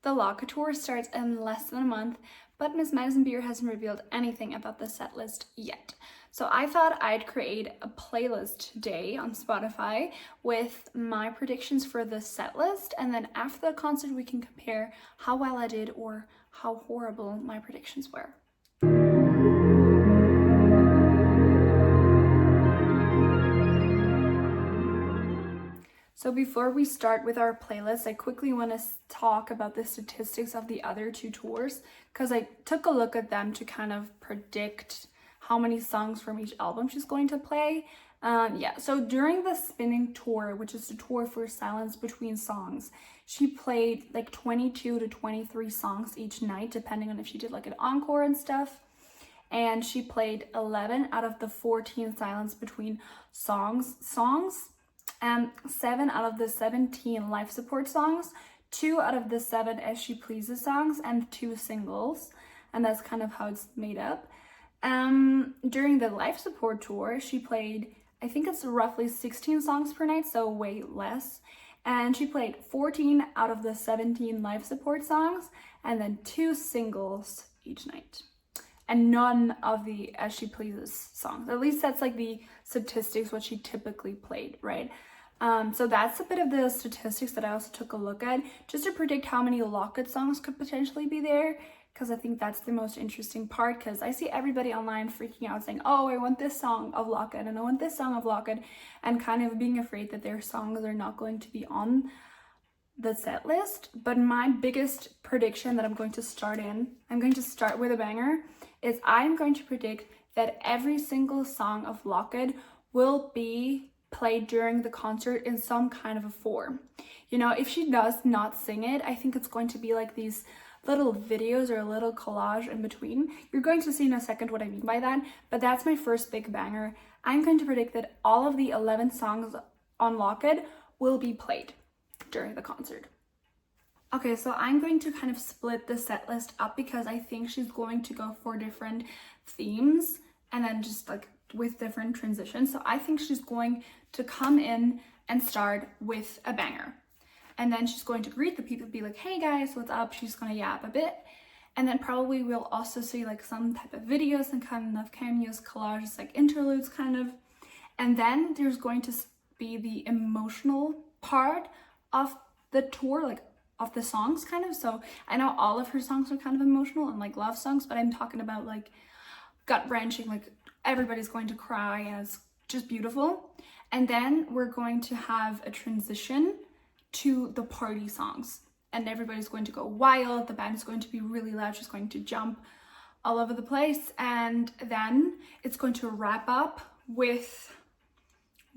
The locket tour starts in less than a month, but Miss Madison Beer hasn't revealed anything about the set list yet. So I thought I'd create a playlist today on Spotify with my predictions for the set list, and then after the concert we can compare how well I did or how horrible my predictions were. So before we start with our playlist, I quickly want to talk about the statistics of the other two tours, because I took a look at them to kind of predict how many songs from each album she's going to play. So during the spinning tour, which is the tour for Silence Between Songs, she played like 22 to 23 songs each night, depending on if she did like an encore and stuff. And she played 11 out of the 14 Silence Between songs. 7 out of the 17 life support songs, 2 out of the 7 As She Pleases songs, and 2 singles, and that's kind of how it's made up. During the life support tour, she played, I think it's roughly 16 songs per night, so way less, and she played 14 out of the 17 life support songs, and then 2 singles each night, and none of the As She Pleases songs. At least that's like the statistics, what she typically played, right? So that's a bit of the statistics that I also took a look at, just to predict how many Locket songs could potentially be there, because I think that's the most interesting part, because I see everybody online freaking out saying, oh, I want this song of Locket and I want this song of Locket, and kind of being afraid that their songs are not going to be on the set list. But my biggest prediction that I'm going to start with a banger, is I'm going to predict that every single song of Locket will be played during the concert in some kind of a form. You know, if she does not sing it, I think it's going to be like these little videos or a little collage in between. You're going to see in a second what I mean by that, but that's my first big banger. I'm going to predict that all of the 11 songs on Locket will be played during the concert. Okay, so I'm going to kind of split the set list up, because I think she's going to go for different themes and then just like with different transitions. So I think she's going to come in and start with a banger, and then she's going to greet the people, be like, hey guys, what's up? She's gonna yap a bit, and then probably we'll also see like some type of videos and kind of cameos, collages, like interludes kind of, and then there's going to be the emotional part of the tour, like of the songs kind of. So I know all of her songs are kind of emotional and like love songs, but I'm talking about like gut-wrenching, like everybody's going to cry, and it's just beautiful. And then we're going to have a transition to the party songs, and everybody's going to go wild. The band is going to be really loud. She's going to jump all over the place, and then it's going to wrap up with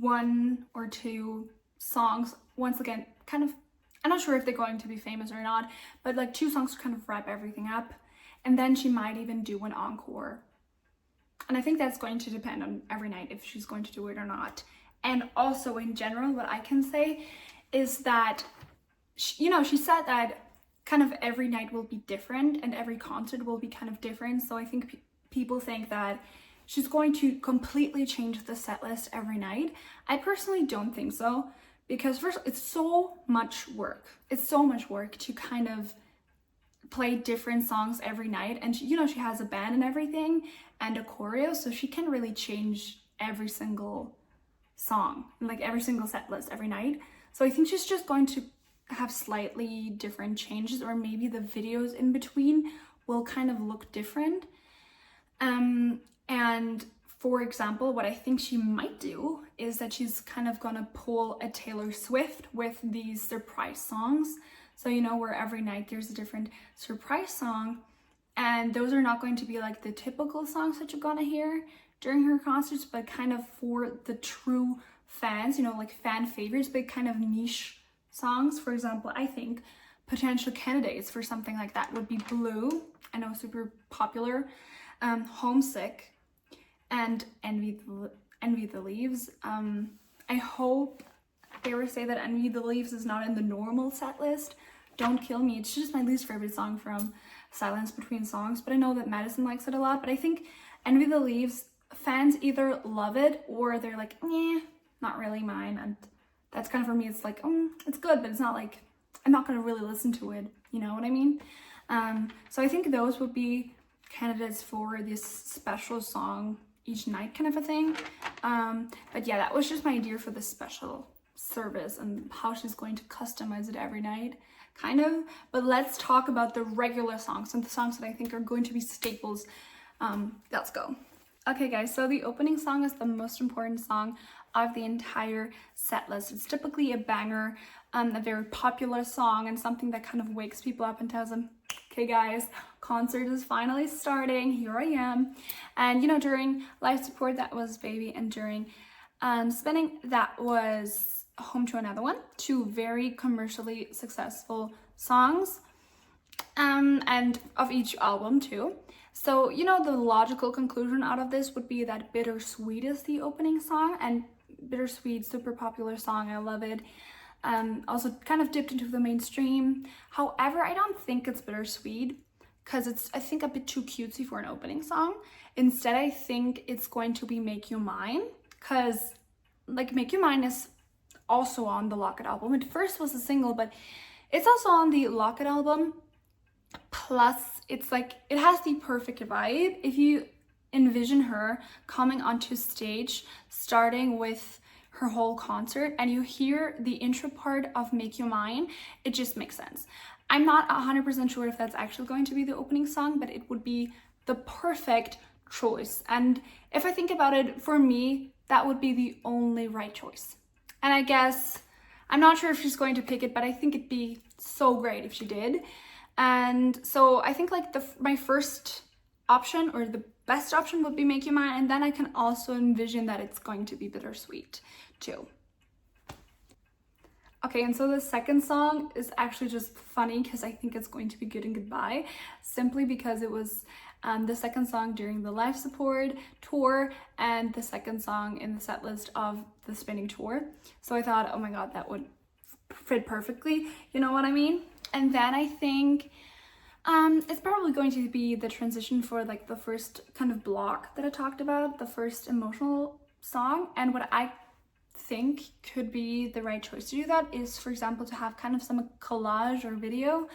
1 or 2 songs. Once again, kind of, I'm not sure if they're going to be famous or not, but like 2 songs to kind of wrap everything up, and then she might even do an encore. And I think that's going to depend on every night if she's going to do it or not. And also in general, what I can say is that, she said that kind of every night will be different and every concert will be kind of different. So I think people think that she's going to completely change the set list every night. I personally don't think so, because first, it's so much work. It's so much work to kind of play different songs every night, and she has a band and everything and a choreo, so she can really change every single song, like every single set list every night. So I think she's just going to have slightly different changes, or maybe the videos in between will kind of look different. And for example, what I think she might do is that she's kind of gonna pull a Taylor Swift with these surprise songs. So, where every night there's a different surprise song, and those are not going to be like the typical songs that you're gonna hear during her concerts, but kind of for the true fans, like fan favorites, but kind of niche songs. For example, I think potential candidates for something like that would be Blue, I know, super popular, Homesick, and Envy the Leaves. I hope they ever say that Envy the Leaves is not in the normal set list. Don't kill me. It's just my least favorite song from Silence Between Songs, but I know that Madison likes it a lot. But I think Envy the Leaves fans either love it or they're like, not really mine. And that's kind of, for me, it's like, it's good, but it's not like I'm not going to really listen to it, you know what I mean? So I think those would be candidates for this special song each night kind of a thing. But yeah, that was just my idea for this special service and how she's going to customize it every night, kind of. But let's talk about the regular songs and the songs that I think are going to be staples. Let's go. Okay guys, so the opening song is the most important song of the entire set list. It's typically a banger, a very popular song, and something that kind of wakes people up and tells them, okay guys, concert is finally starting, here I am. And you know, during life support that was Baby, and during spinning that was Home to Another One, two very commercially successful songs, and of each album too. So, you know, the logical conclusion out of this would be that Bittersweet is the opening song, and Bittersweet, super popular song, I love it. Also kind of dipped into the mainstream. However, I don't think it's Bittersweet because it's, I think, a bit too cutesy for an opening song. Instead, I think it's going to be Make You Mine, because like Make You Mine is also on the Locket album. It first was a single, but it's also on the Locket album. Plus, it's like, it has the perfect vibe. If you envision her coming onto stage, starting with her whole concert, and you hear the intro part of Make You Mine, it just makes sense. I'm not 100% sure if that's actually going to be the opening song, but it would be the perfect choice. And if I think about it, for me, that would be the only right choice. And I guess, I'm not sure if she's going to pick it, but I think it'd be so great if she did. And so I think like my first option, or the best option, would be Make You Mine, and then I can also envision that it's going to be Bittersweet too. Okay, and so the second song is actually just funny because I think it's going to be Good and Goodbye, simply because it was the second song during the life support tour and the second song in the set list of the spinning tour. So I thought, oh my god, that would fit perfectly, you know what I mean? And then I think it's probably going to be the transition for like the first kind of block that I talked about, the first emotional song. And what I think could be the right choice to do that is, for example, to have kind of some collage or video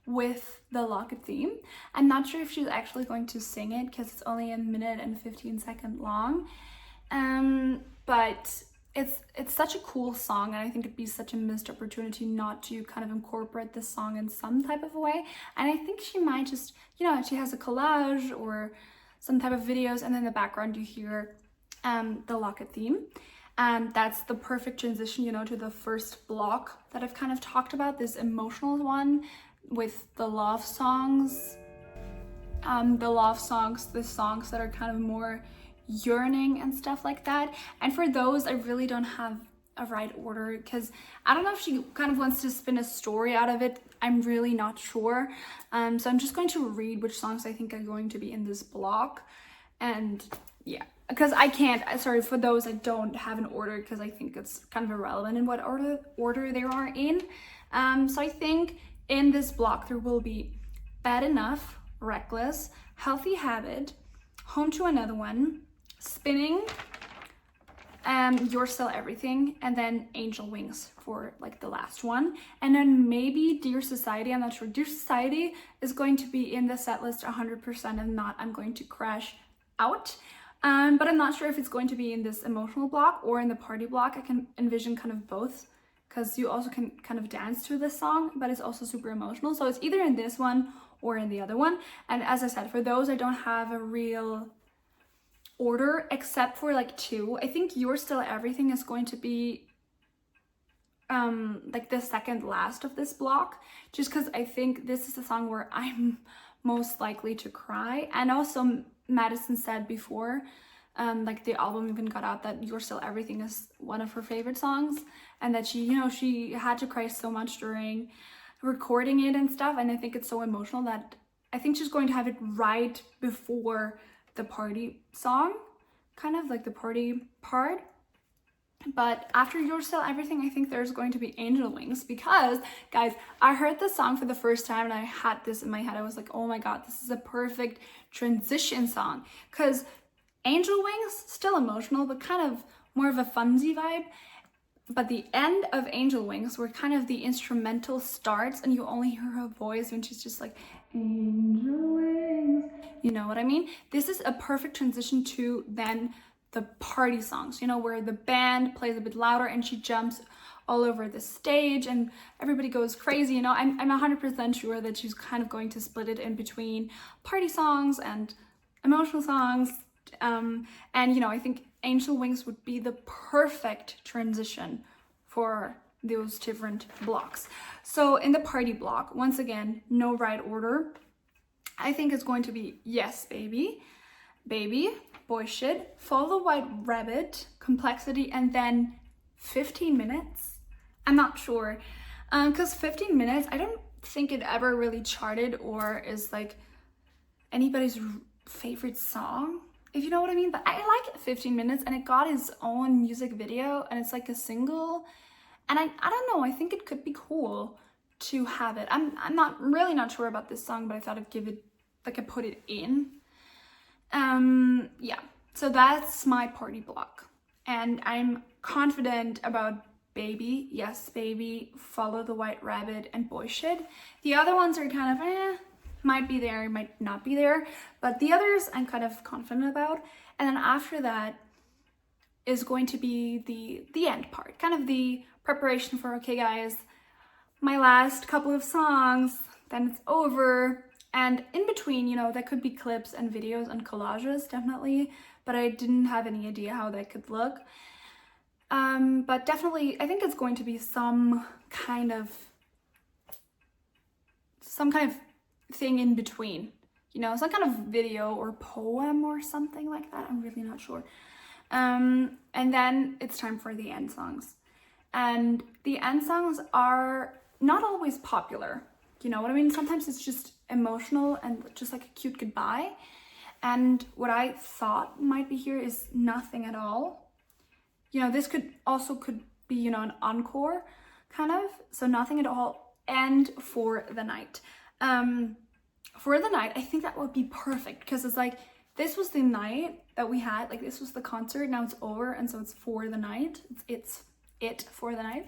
with the Locket theme. I'm not sure if she's actually going to sing it because it's only 1:15 long, but it's such a cool song, and I think it'd be such a missed opportunity not to kind of incorporate this song in some type of a way. And I think she might just, you know, she has a collage or some type of videos, and then in the background you hear the Locket theme. And that's the perfect transition, you know, to the first block that I've kind of talked about, this emotional one with the love songs. The songs that are kind of more yearning and stuff like that. And for those, I really don't have a right order because I don't know if she kind of wants to spin a story out of it. I'm really not sure. So I'm just going to read which songs I think are going to be in this block. And yeah, because I can't, sorry, for those I don't have an order because I think it's kind of irrelevant in what order they are in. So I think in this block there will be Bad Enough, Reckless, Healthy Habit, Home to Another One, Spinning, You're Still Everything, and then Angel Wings for like the last one. And then maybe Dear Society. I'm not sure. Dear Society is going to be in the set list 100%, and not I'm going to crash out. But I'm not sure if it's going to be in this emotional block or in the party block. I can envision kind of both, because you also can kind of dance to this song, but it's also super emotional. So it's either in this one or in the other one. And as I said, for those I don't have a real order except for like two. I think You're Still Everything is going to be like the second last of this block, just because I think this is the song where I'm most likely to cry. And also Madison said before, like the album even got out, that You're Still Everything is one of her favorite songs, and that she, you know, she had to cry so much during recording it and stuff. And I think it's so emotional that I think she's going to have it right before the party song, kind of like the party part. But after You're Still Everything, I think there's going to be Angel Wings, because guys, I heard this song for the first time and I had this in my head. I was like, oh my god, this is a perfect transition song, because Angel Wings, still emotional, but kind of more of a funsy vibe. but the end of Angel Wings, where kind of the instrumental starts and you only hear her voice when she's just like, Angel Wings, you know what I mean? This is a perfect transition to then the party songs, you know, where the band plays a bit louder and she jumps all over the stage and everybody goes crazy. You know, I'm 100% sure that she's kind of going to split it in between party songs and emotional songs. And, you know, I think Angel Wings would be the perfect transition for those different blocks. So in the party block, once again, no right order. I think it's going to be Yes Baby, Baby, Boy Shit, Follow the White Rabbit, Complexity, and then 15 minutes. I'm not sure, because 15 minutes, I don't think it ever really charted or is like anybody's favorite song, if you know what I mean. But I like 15 minutes, and it got its own music video, and it's like a single, and I don't know, I think it could be cool to have it. I'm not sure about this song, but I thought I'd give it, like, I put it in. Yeah, so that's my party block, and I'm confident about Baby, Yes Baby, Follow the White Rabbit, and Boy Shit. The other ones are kind of might be there, might not be there, but the others I'm kind of confident about. And then after that is going to be the end part, kind of the preparation for, okay guys, my last couple of songs, then it's over. And in between, you know, that could be clips and videos and collages, definitely, but I didn't have any idea how that could look. But definitely, I think it's going to be some kind of thing in between, you know, some kind of video or poem or something like that. I'm really not sure. And then it's time for the end songs. And the end songs are not always popular. You know what I mean? Sometimes it's just emotional and just like a cute goodbye. And what I thought might be here is Nothing at All. You know, this could be, you know, an encore kind of. So Nothing at All and For the Night. For the Night, I think that would be perfect, because it's like, this was the night that we had, like this was the concert, now it's over, and so it's for the night. It's for the night.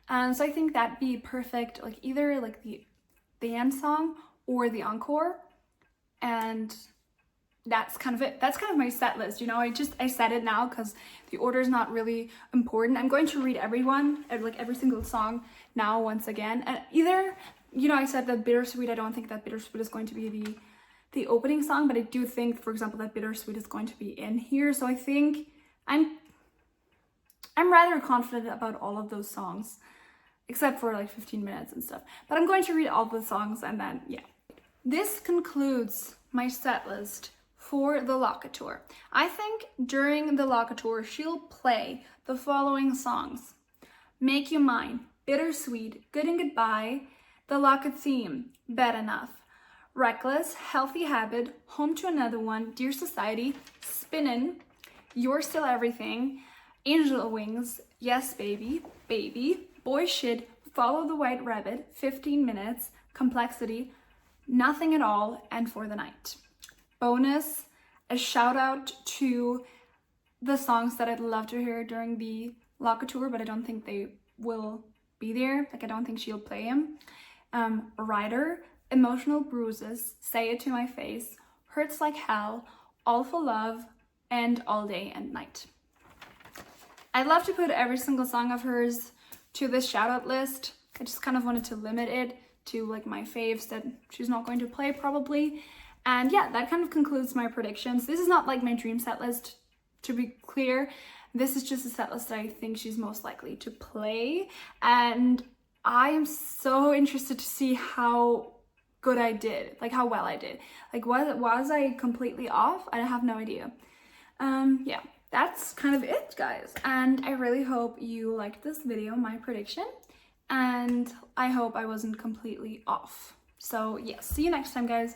So I think that'd be perfect, like either like the end song or the encore. And that's kind of it. That's kind of my set list, you know. I said it now because the order is not really important. I'm going to read everyone, like every single song now once again. And either, you know, I said that Bittersweet, I don't think that Bittersweet is going to be the opening song, but I do think, for example, that Bittersweet is going to be in here. So I think I'm rather confident about all of those songs, except for like 15 minutes and stuff. But I'm going to read all the songs, and then, yeah. This concludes my set list for the Locket Tour. I think during the Locket Tour, she'll play the following songs: Make You Mine, Bittersweet, Good and Goodbye, the Locket Theme, Bad Enough, Reckless, Healthy Habit, Home to Another One, Dear Society, Spinnin', You're Still Everything, Angel Wings, Yes Baby, Baby, Boy Shit, Follow the White Rabbit, 15 Minutes, Complexity, Nothing at All, and For the Night. Bonus, a shout out to the songs that I'd love to hear during the Locket Tour, but I don't think they will be there. Like, I don't think she'll play them. Rider, Emotional Bruises, Say It to My Face, Hurts Like Hell, All for Love, and All Day and Night. I'd love to put every single song of hers to this shout out list. I just kind of wanted to limit it to like my faves that she's not going to play probably. And yeah, that kind of concludes my predictions. This is not like my dream set list, to be clear. This is just a set list that I think she's most likely to play. And I am so interested to see how good I did, like how well I did. Like, was I completely off? I have no idea. Yeah, that's kind of it, guys. And I really hope you liked this video, my prediction. And I hope I wasn't completely off. So yeah, see you next time, guys.